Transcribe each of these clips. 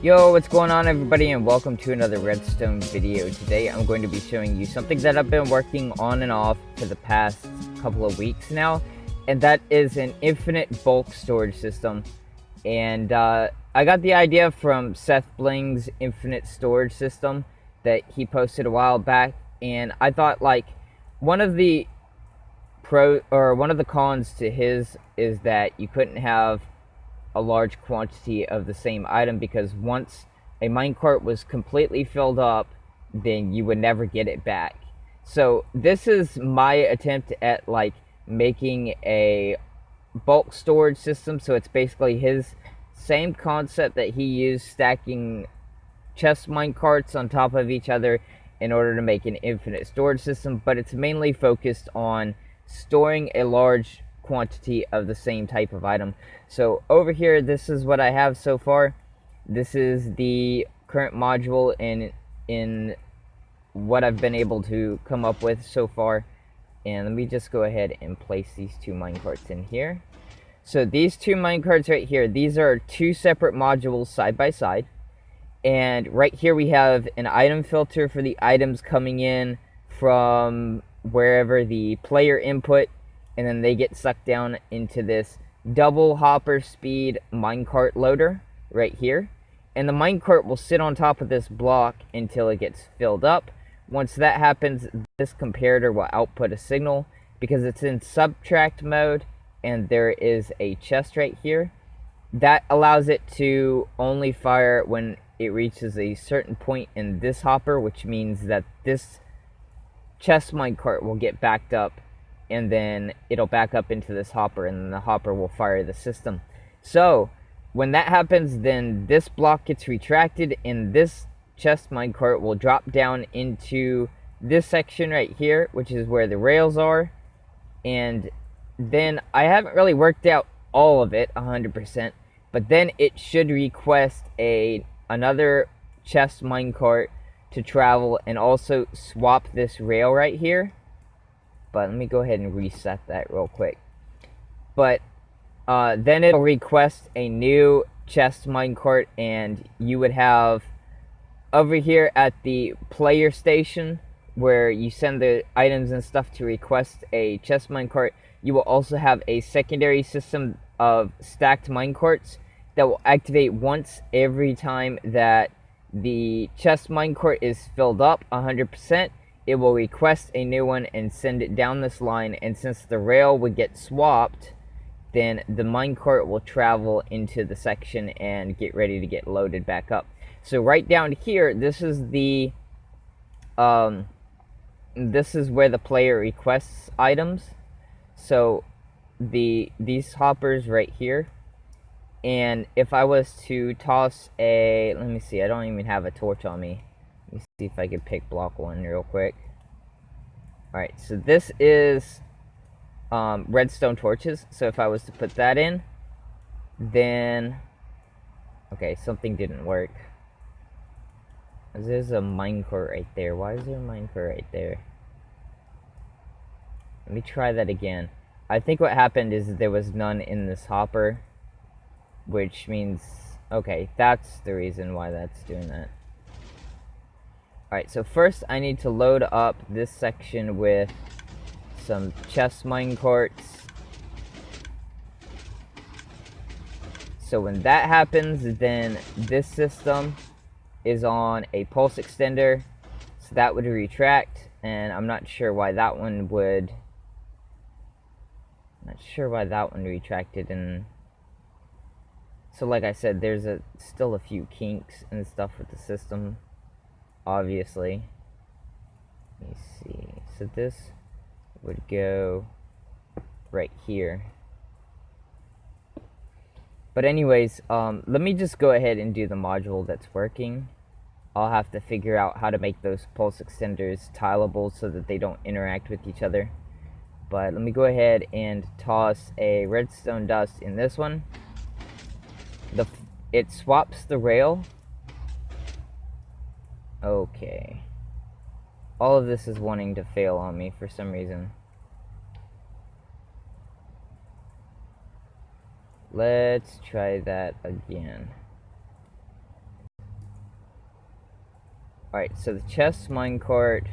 Yo, what's going on everybody, and welcome to another redstone video. Today I'm going to be showing you something that I've been working on and off for the past couple of weeks now, and that is an infinite bulk storage system. And I got the idea from Seth Bling's infinite storage system that he posted a while back, and I thought like one of the one of the cons to his is that you couldn't have a large quantity of the same item, because once a minecart was completely filled up, then you would never get it back. So this is my attempt at like making a bulk storage system. So it's basically his same concept that he used, stacking chest minecarts on top of each other in order to make an infinite storage system, but it's mainly focused on storing a large quantity of the same type of item. So over here, this is what I have so far. This is the current module in what I've been able to come up with so far. And let me just go ahead and place these two minecarts in here. So these two minecarts right here, these are two separate modules side by side. And right here we have an item filter for the items coming in from wherever the player input, and then they get sucked down into this double hopper speed minecart loader right here. And the minecart will sit on top of this block until it gets filled up. Once that happens, this comparator will output a signal because it's in subtract mode, and there is a chest right here that allows it to only fire when it reaches a certain point in this hopper, which means that this chest minecart will get backed up, and then it'll back up into this hopper, and then the hopper will fire the system. So when that happens, then this block gets retracted, and this chest minecart will drop down into this section right here, which is where the rails are. And then I haven't really worked out all of it 100%, but then it should request another chest minecart to travel and also swap this rail right here. But let me go ahead and reset that real quick. But then it'll request a new chest minecart, and you would have over here at the player station where you send the items and stuff to request a chest minecart, you will also have a secondary system of stacked minecarts that will activate once every time that the chest minecart is filled up 100%. It will request a new one and send it down this line, and since the rail would get swapped, then the minecart will travel into the section and get ready to get loaded back up. So right down here, this is the this is where the player requests items. So these hoppers right here, and if I was to toss a, let me see, I don't even have a torch on me. Let me see if I can pick block one real quick. Alright, so this is redstone torches. So if I was to put that in, then okay, something didn't work. There's a minecart right there. Why is there a minecart right there? Let me try that again. I think what happened is there was none in this hopper, which means, okay, that's the reason why that's doing that. Alright, so first I need to load up this section with some chest minecarts. So when that happens, then this system is on a pulse extender, so that would retract, and I'm not sure why that one would, retracted. And so like I said, there's still a few kinks and stuff with the system, obviously. Let me see, so this would go right here. But anyways, let me just go ahead and do the module that's working. I'll have to figure out how to make those pulse extenders tileable so that they don't interact with each other. But let me go ahead and toss a redstone dust in this one. It swaps the rail. Okay. All of this is wanting to fail on me for some reason. Let's try that again. Alright, so the chest minecart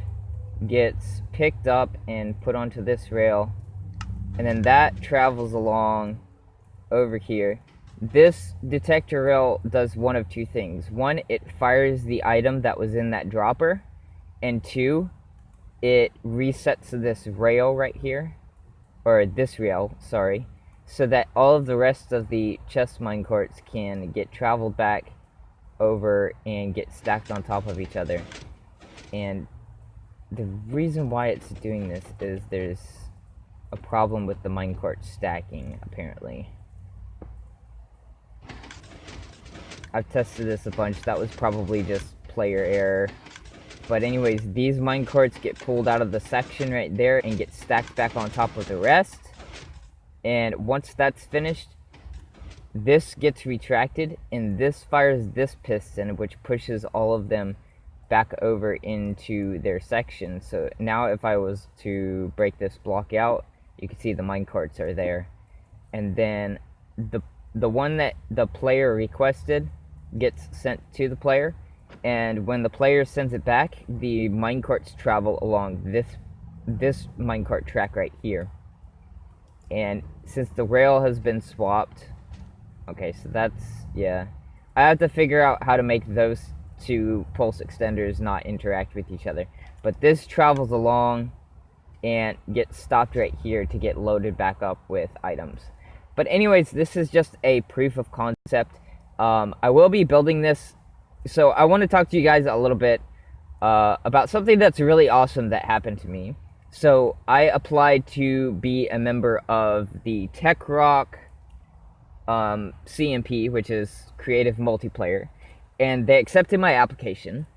gets picked up and put onto this rail, and then that travels along over here. This detector rail does one of two things. One, it fires the item that was in that dropper, and two, it resets this rail right here, or this rail, sorry, so that all of the rest of the chest minecarts can get traveled back over and get stacked on top of each other. And the reason why it's doing this is there's a problem with the minecart stacking, apparently. I've tested this a bunch. That was probably just player error. But anyways, these minecarts get pulled out of the section right there and get stacked back on top of the rest. And once that's finished, this gets retracted, and this fires this piston, which pushes all of them back over into their section. So now if I was to break this block out, you can see the minecarts are there. And then the one that the player requested gets sent to the player, and when the player sends it back, the minecarts travel along this minecart track right here. And since the rail has been swapped, okay, so that's, yeah, I have to figure out how to make those two pulse extenders not interact with each other. But this travels along and gets stopped right here to get loaded back up with items. But anyways, this is just a proof of concept. I will be building this, so I want to talk to you guys a little bit about something that's really awesome that happened to me. So I applied to be a member of the Bedrock CMP, which is Creative Multiplayer, and they accepted my application.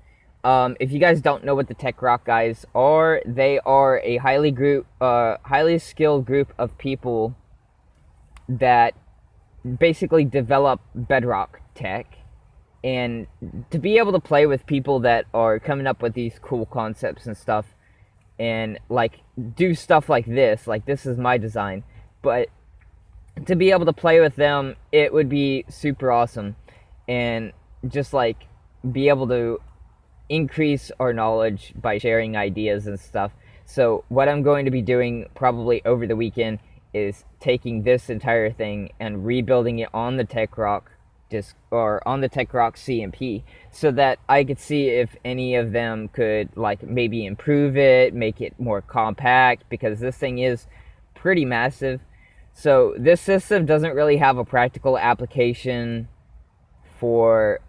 If you guys don't know what the Bedrock guys are, they are a highly skilled group of people that basically develop Bedrock tech. And to be able to play with people that are coming up with these cool concepts and stuff, and like do stuff like this is my design, but to be able to play with them, it would be super awesome, and just like be able to increase our knowledge by sharing ideas and stuff. So what I'm going to be doing probably over the weekend is taking this entire thing and rebuilding it on the Bedrock disk, or on the Bedrock CMP, so that I could see if any of them could like maybe improve it, make it more compact, because this thing is pretty massive. So this system doesn't really have a practical application for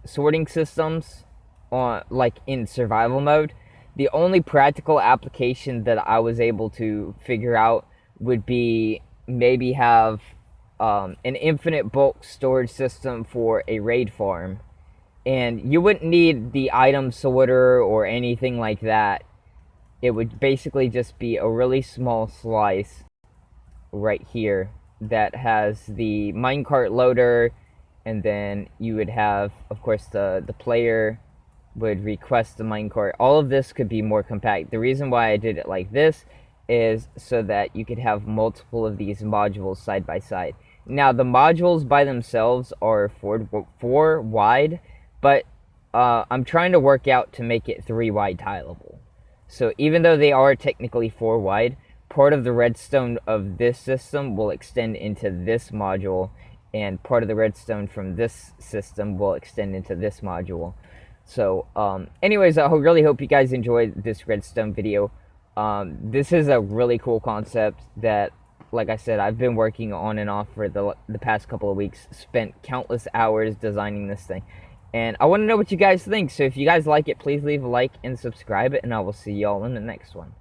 sorting systems on like in survival mode. The only practical application that I was able to figure out would be maybe have an infinite bulk storage system for a raid farm. And you wouldn't need the item sorter or anything like that. It would basically just be a really small slice right here that has the minecart loader, and then you would have, of course, the player would request the minecart. All of this could be more compact. The reason why I did it like this is so that you could have multiple of these modules side by side. Now, the modules by themselves are 4 wide, but I'm trying to work out to make it 3 wide tileable. So even though they are technically 4 wide, part of the redstone of this system will extend into this module, and part of the redstone from this system will extend into this module. So anyways, I really hope you guys enjoyed this redstone video. This is a really cool concept that, like I said, I've been working on and off for the past couple of weeks. Spent countless hours designing this thing, and I want to know what you guys think. So if you guys like it, please leave a like and subscribe, and I will see y'all in the next one.